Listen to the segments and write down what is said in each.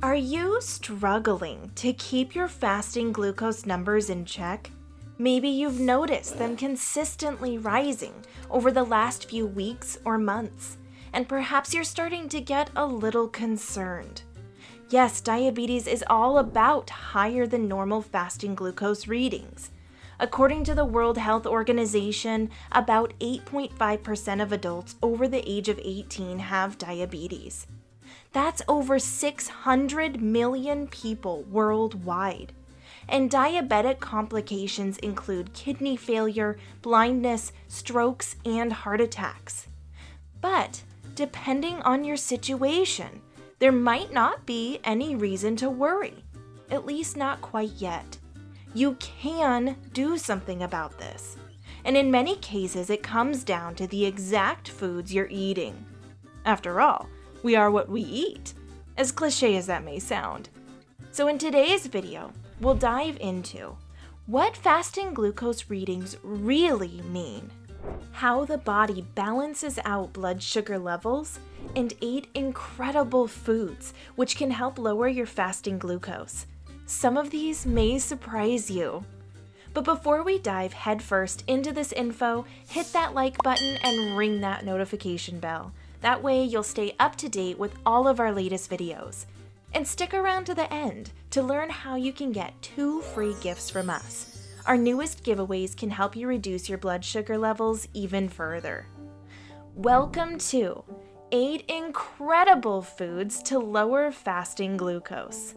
Are you struggling to keep your fasting glucose numbers in check? Maybe you've noticed them consistently rising over the last few weeks or months, and perhaps you're starting to get a little concerned. Yes, diabetes is all about higher than normal fasting glucose readings. According to the World Health Organization, about 8.5% of adults over the age of 18 have diabetes. That's over 600 million people worldwide. And diabetic complications include kidney failure, blindness, strokes, and heart attacks. But depending on your situation, there might not be any reason to worry, at least not quite yet. You can do something about this. And in many cases, it comes down to the exact foods you're eating. After all, we are what we eat, as cliche as that may sound. So in today's video, we'll dive into what fasting glucose readings really mean, how the body balances out blood sugar levels, and 8 incredible foods which can help lower your fasting glucose. Some of these may surprise you. But before we dive headfirst into this info, hit that like button and ring that notification bell. That way you'll stay up to date with all of our latest videos. And stick around to the end to learn how you can get 2 free gifts from us. Our newest giveaways can help you reduce your blood sugar levels even further. Welcome to 8 incredible foods to lower fasting glucose.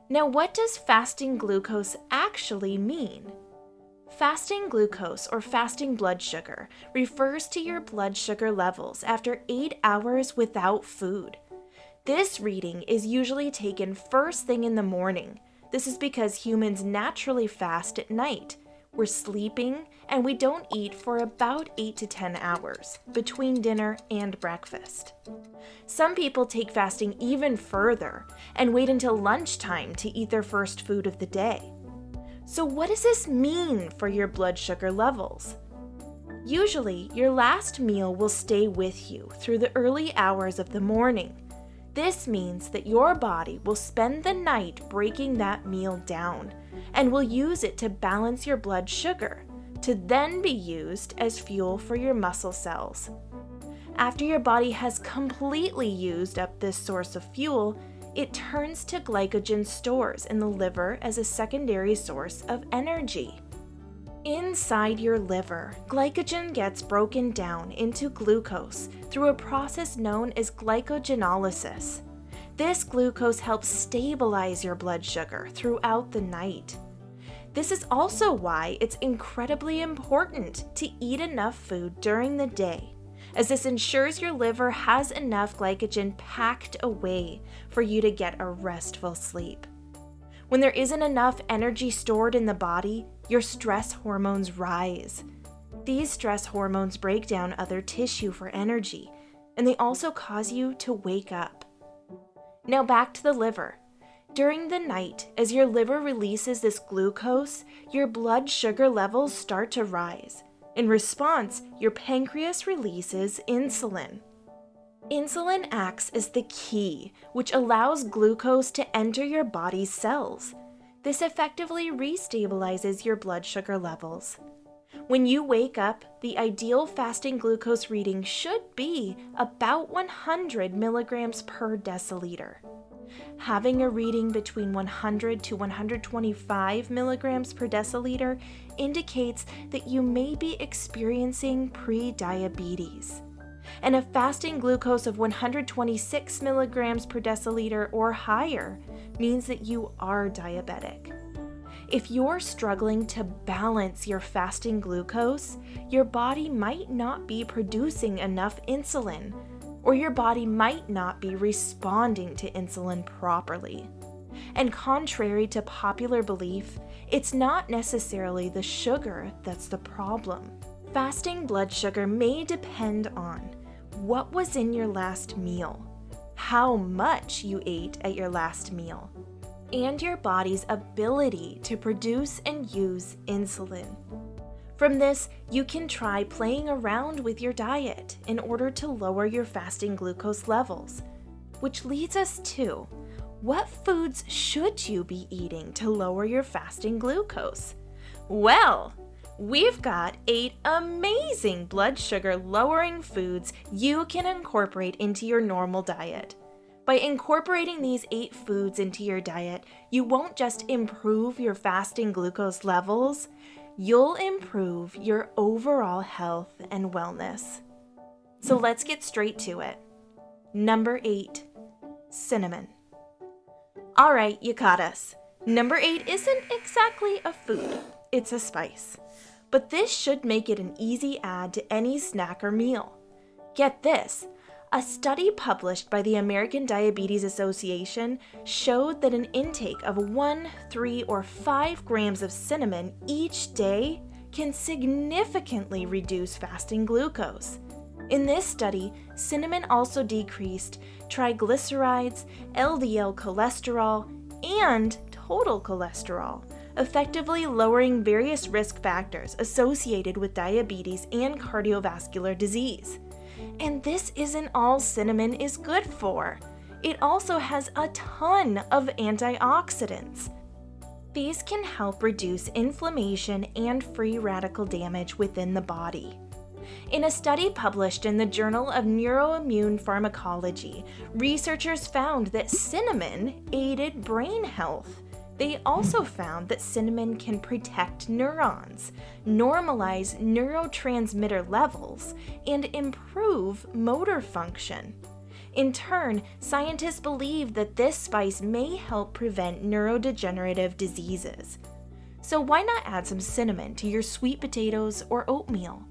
Now, what does fasting glucose actually mean? Fasting glucose, or fasting blood sugar, refers to your blood sugar levels after 8 hours without food. This reading is usually taken first thing in the morning. This is because humans naturally fast at night. We're sleeping and we don't eat for about 8 to 10 hours between dinner and breakfast. Some people take fasting even further and wait until lunchtime to eat their first food of the day. So what does this mean for your blood sugar levels? Usually, your last meal will stay with you through the early hours of the morning. This means that your body will spend the night breaking that meal down and will use it to balance your blood sugar, to then be used as fuel for your muscle cells. After your body has completely used up this source of fuel, it turns to glycogen stores in the liver as a secondary source of energy. Inside your liver, glycogen gets broken down into glucose through a process known as glycogenolysis. This glucose helps stabilize your blood sugar throughout the night. This is also why it's incredibly important to eat enough food during the day, as this ensures your liver has enough glycogen packed away for you to get a restful sleep. When there isn't enough energy stored in the body, your stress hormones rise. These stress hormones break down other tissue for energy, and they also cause you to wake up. Now back to the liver. During the night, as your liver releases this glucose, your blood sugar levels start to rise. In response, your pancreas releases insulin. Insulin acts as the key, which allows glucose to enter your body's cells. This effectively restabilizes your blood sugar levels. When you wake up, the ideal fasting glucose reading should be about 100 milligrams per deciliter. Having a reading between 100 to 125 milligrams per deciliter indicates that you may be experiencing pre-diabetes. And a fasting glucose of 126 milligrams per deciliter or higher means that you are diabetic. If you're struggling to balance your fasting glucose, your body might not be producing enough insulin, or your body might not be responding to insulin properly. And contrary to popular belief, it's not necessarily the sugar that's the problem. Fasting blood sugar may depend on what was in your last meal, how much you ate at your last meal, and your body's ability to produce and use insulin. From this, you can try playing around with your diet in order to lower your fasting glucose levels, which leads us to what foods should you be eating to lower your fasting glucose? Well, we've got 8 amazing blood sugar lowering foods you can incorporate into your normal diet. By incorporating these 8 foods into your diet, you won't just improve your fasting glucose levels, you'll improve your overall health and wellness. So let's get straight to it. Number 8, cinnamon. All right, you caught us. Number 8 isn't exactly a food, it's a spice. But this should make it an easy add to any snack or meal. Get this. A study published by the American Diabetes Association showed that an intake of 1, 3, or 5 grams of cinnamon each day can significantly reduce fasting glucose. In this study, cinnamon also decreased triglycerides, LDL cholesterol, and total cholesterol, effectively lowering various risk factors associated with diabetes and cardiovascular disease. And this isn't all cinnamon is good for. It also has a ton of antioxidants. These can help reduce inflammation and free radical damage within the body. In a study published in the Journal of Neuroimmune Pharmacology, researchers found that cinnamon aided brain health. They also found that cinnamon can protect neurons, normalize neurotransmitter levels, and improve motor function. In turn, scientists believe that this spice may help prevent neurodegenerative diseases. So why not add some cinnamon to your sweet potatoes or oatmeal?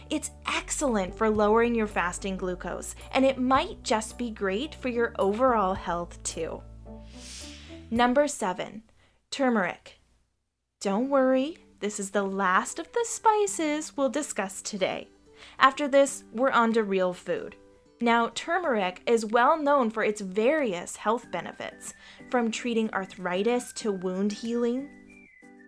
It's excellent for lowering your fasting glucose, and it might just be great for your overall health too. Number 7, turmeric. Don't worry, this is the last of the spices we'll discuss today. After this, we're on to real food. Now, turmeric is well known for its various health benefits, from treating arthritis to wound healing.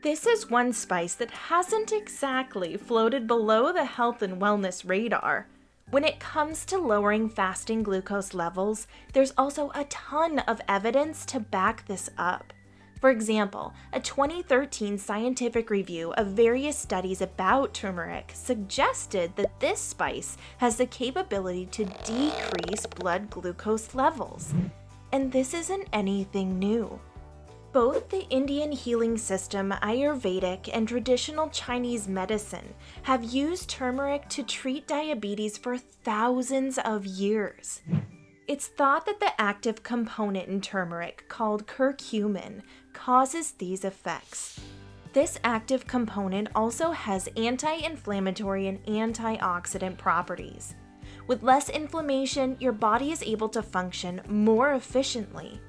This is one spice that hasn't exactly floated below the health and wellness radar. When it comes to lowering fasting glucose levels, there's also a ton of evidence to back this up. For example, a 2013 scientific review of various studies about turmeric suggested that this spice has the capability to decrease blood glucose levels. And this isn't anything new. Both the Indian healing system, Ayurvedic, and traditional Chinese medicine have used turmeric to treat diabetes for thousands of years. It's thought that the active component in turmeric, called curcumin, causes these effects. This active component also has anti-inflammatory and antioxidant properties. With less inflammation, your body is able to function more efficiently.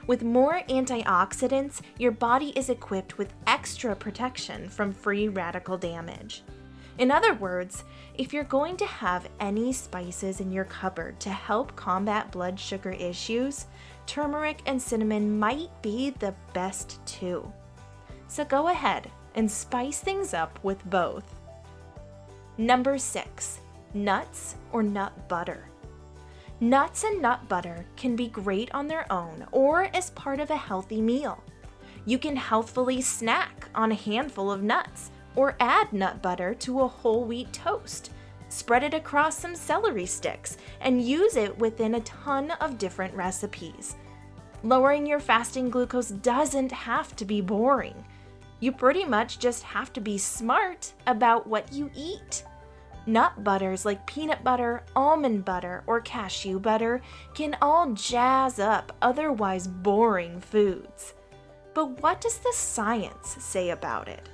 With more antioxidants, your body is equipped with extra protection from free radical damage. In other words, if you're going to have any spices in your cupboard to help combat blood sugar issues, turmeric and cinnamon might be the best too. So go ahead and spice things up with both. Number 6, nuts or nut butter. Nuts and nut butter can be great on their own or as part of a healthy meal. You can healthfully snack on a handful of nuts or add nut butter to a whole wheat toast. Spread it across some celery sticks and use it within a ton of different recipes. Lowering your fasting glucose doesn't have to be boring. You pretty much just have to be smart about what you eat. Nut butters like peanut butter, almond butter, or cashew butter can all jazz up otherwise boring foods. But what does the science say about it?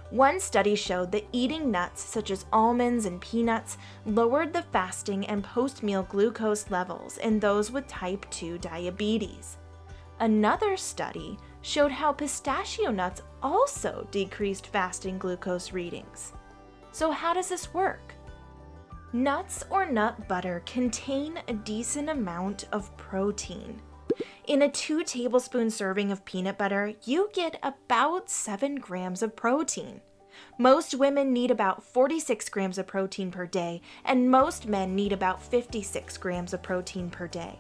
One study showed that eating nuts such as almonds and peanuts lowered the fasting and post-meal glucose levels in those with type 2 diabetes. Another study showed how pistachio nuts also decreased fasting glucose readings. So how does this work? Nuts or nut butter contain a decent amount of protein. In a 2 tablespoon serving of peanut butter, you get about 7 grams of protein. Most women need about 46 grams of protein per day, and most men need about 56 grams of protein per day.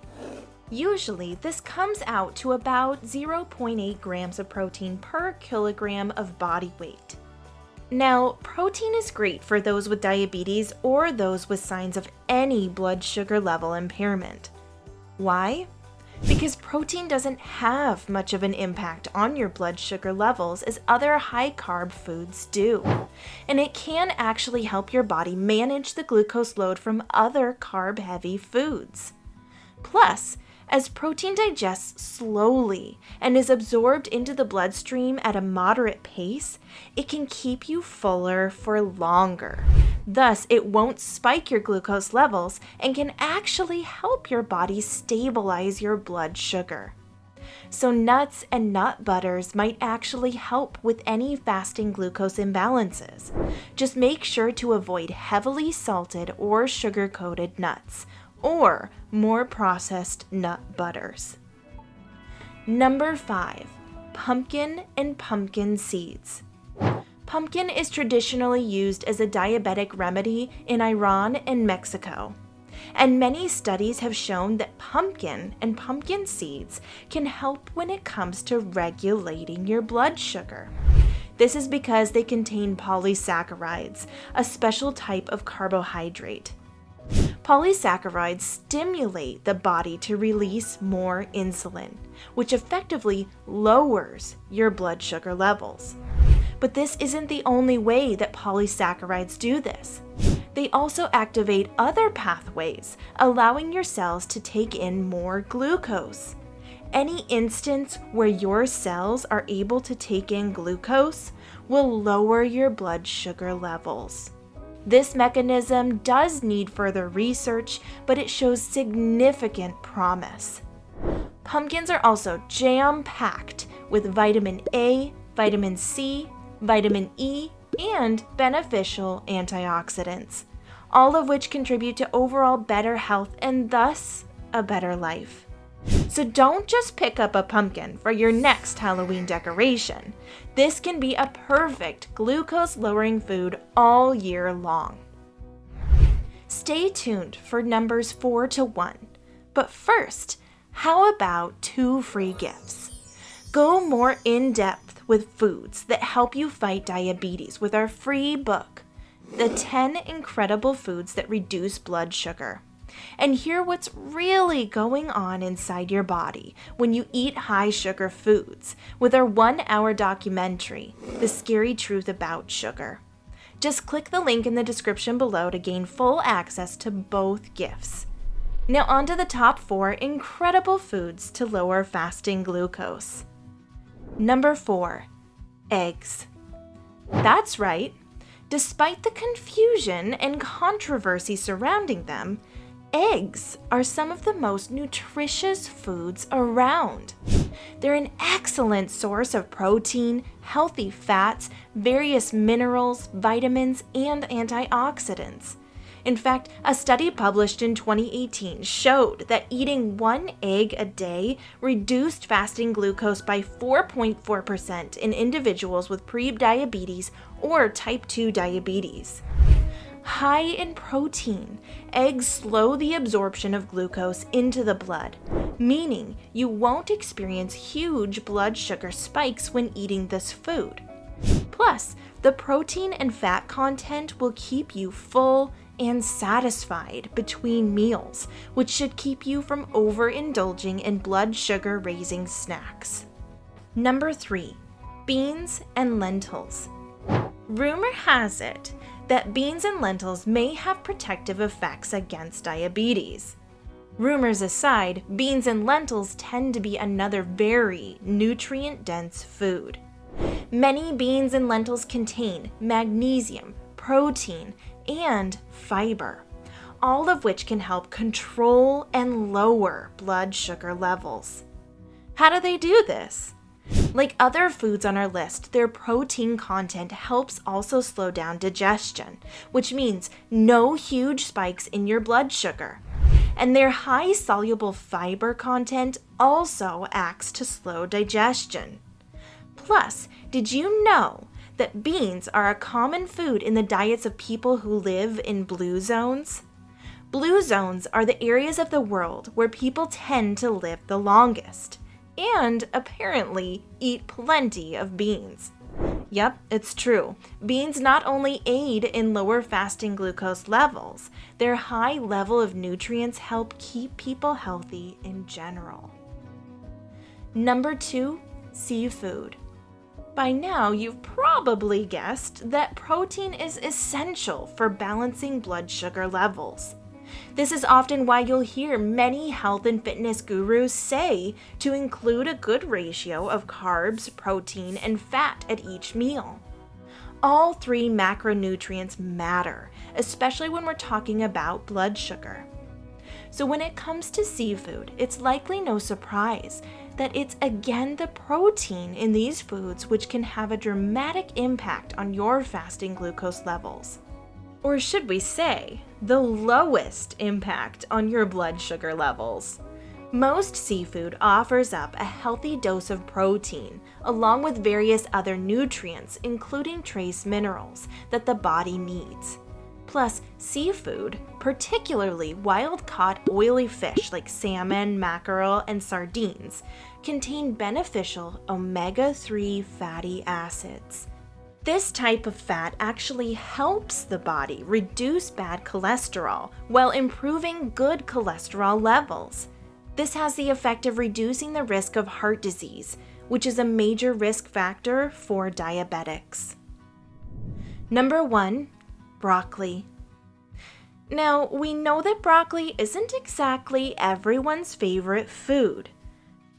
Usually, this comes out to about 0.8 grams of protein per kilogram of body weight. Now, protein is great for those with diabetes or those with signs of any blood sugar level impairment. Why? Because protein doesn't have much of an impact on your blood sugar levels as other high-carb foods do, and it can actually help your body manage the glucose load from other carb-heavy foods. Plus, as protein digests slowly and is absorbed into the bloodstream at a moderate pace, it can keep you fuller for longer. Thus, it won't spike your glucose levels and can actually help your body stabilize your blood sugar. So nuts and nut butters might actually help with any fasting glucose imbalances. Just make sure to avoid heavily salted or sugar-coated nuts, or more processed nut butters. Number 5, pumpkin and pumpkin seeds. Pumpkin is traditionally used as a diabetic remedy in Iran and Mexico, and many studies have shown that pumpkin and pumpkin seeds can help when it comes to regulating your blood sugar. This is because they contain polysaccharides, a special type of carbohydrate. Polysaccharides stimulate the body to release more insulin, which effectively lowers your blood sugar levels. But this isn't the only way that polysaccharides do this. They also activate other pathways, allowing your cells to take in more glucose. Any instance where your cells are able to take in glucose will lower your blood sugar levels. This mechanism does need further research, but it shows significant promise. Pumpkins are also jam-packed with vitamin A, vitamin C, vitamin E, and beneficial antioxidants, all of which contribute to overall better health and thus a better life. So don't just pick up a pumpkin for your next Halloween decoration. This can be a perfect glucose-lowering food all year long. Stay tuned for numbers 4 to 1. But first, how about 2 free gifts? Go more in-depth with foods that help you fight diabetes with our free book, The 10 Incredible Foods That Reduce Blood Sugar. And hear what's really going on inside your body when you eat high-sugar foods with our 1-hour documentary, The Scary Truth About Sugar. Just click the link in the description below to gain full access to both gifts. Now on to the top 4 incredible foods to lower fasting glucose. Number 4, eggs. That's right. Despite the confusion and controversy surrounding them, eggs are some of the most nutritious foods around. They're an excellent source of protein, healthy fats, various minerals, vitamins, and antioxidants. In fact, a study published in 2018 showed that eating 1 egg a day reduced fasting glucose by 4.4% in individuals with pre-diabetes or type 2 diabetes. High in protein, eggs slow the absorption of glucose into the blood, meaning you won't experience huge blood sugar spikes when eating this food. Plus, the protein and fat content will keep you full and satisfied between meals, which should keep you from overindulging in blood sugar raising snacks. Number 3, beans and lentils. Rumor has it that beans and lentils may have protective effects against diabetes. Rumors aside, beans and lentils tend to be another very nutrient-dense food. Many beans and lentils contain magnesium, protein, and fiber, all of which can help control and lower blood sugar levels. How do they do this? Like other foods on our list, their protein content helps also slow down digestion, which means no huge spikes in your blood sugar. And their high soluble fiber content also acts to slow digestion. Plus, did you know that beans are a common food in the diets of people who live in blue zones? Blue zones are the areas of the world where people tend to live the longest, and apparently eat plenty of beans. Yep, it's true. Beans not only aid in lower fasting glucose levels, their high level of nutrients help keep people healthy in general. Number 2, seafood. By now, you've probably guessed that protein is essential for balancing blood sugar levels. This is often why you'll hear many health and fitness gurus say to include a good ratio of carbs, protein, and fat at each meal. All 3 macronutrients matter, especially when we're talking about blood sugar. So when it comes to seafood, it's likely no surprise that it's again the protein in these foods which can have a dramatic impact on your fasting glucose levels. Or should we say, the lowest impact on your blood sugar levels. Most seafood offers up a healthy dose of protein, along with various other nutrients, including trace minerals, that the body needs. Plus, seafood, particularly wild-caught oily fish like salmon, mackerel, and sardines, contain beneficial omega-3 fatty acids. This type of fat actually helps the body reduce bad cholesterol while improving good cholesterol levels. This has the effect of reducing the risk of heart disease, which is a major risk factor for diabetics. Number 1, broccoli. Now, we know that broccoli isn't exactly everyone's favorite food.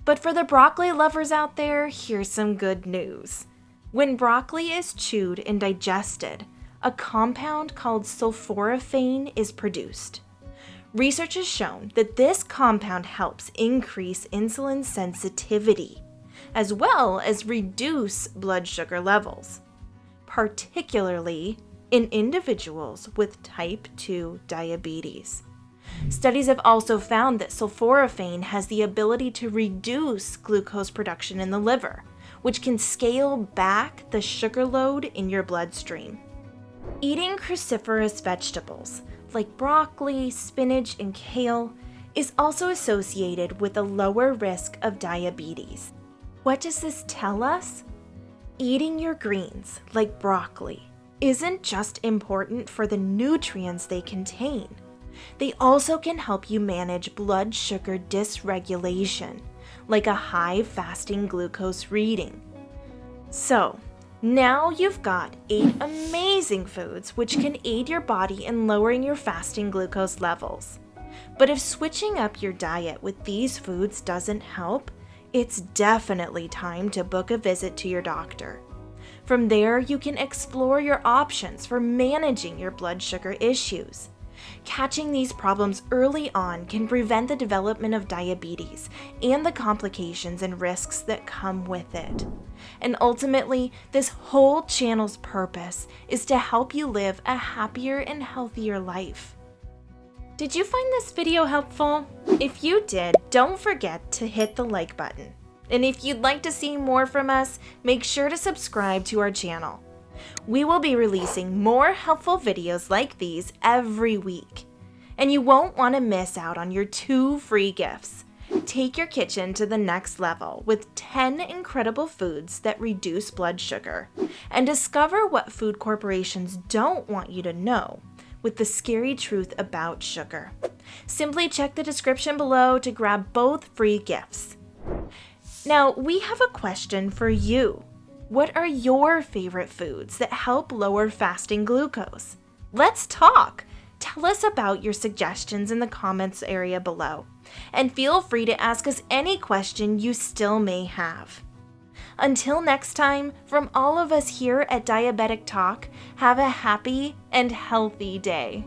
But for the broccoli lovers out there, here's some good news. When broccoli is chewed and digested, a compound called sulforaphane is produced. Research has shown that this compound helps increase insulin sensitivity, as well as reduce blood sugar levels, particularly in individuals with type 2 diabetes. Studies have also found that sulforaphane has the ability to reduce glucose production in the liver, which can scale back the sugar load in your bloodstream. Eating cruciferous vegetables like broccoli, spinach, and kale is also associated with a lower risk of diabetes. What does this tell us? Eating your greens like broccoli isn't just important for the nutrients they contain. They also can help you manage blood sugar dysregulation, like a high fasting glucose reading. So, now you've got 8 amazing foods which can aid your body in lowering your fasting glucose levels. But if switching up your diet with these foods doesn't help, it's definitely time to book a visit to your doctor. From there, you can explore your options for managing your blood sugar issues. Catching these problems early on can prevent the development of diabetes and the complications and risks that come with it. And ultimately, this whole channel's purpose is to help you live a happier and healthier life. Did you find this video helpful? If you did, don't forget to hit the like button. And if you'd like to see more from us, make sure to subscribe to our channel. We will be releasing more helpful videos like these every week. And you won't want to miss out on your 2 free gifts. Take your kitchen to the next level with 10 incredible foods that reduce blood sugar, and discover what food corporations don't want you to know with the scary truth about sugar. Simply check the description below to grab both free gifts. Now, we have a question for you. What are your favorite foods that help lower fasting glucose? Let's talk! Tell us about your suggestions in the comments area below, and feel free to ask us any question you still may have. Until next time, from all of us here at Diabetic Talk, have a happy and healthy day.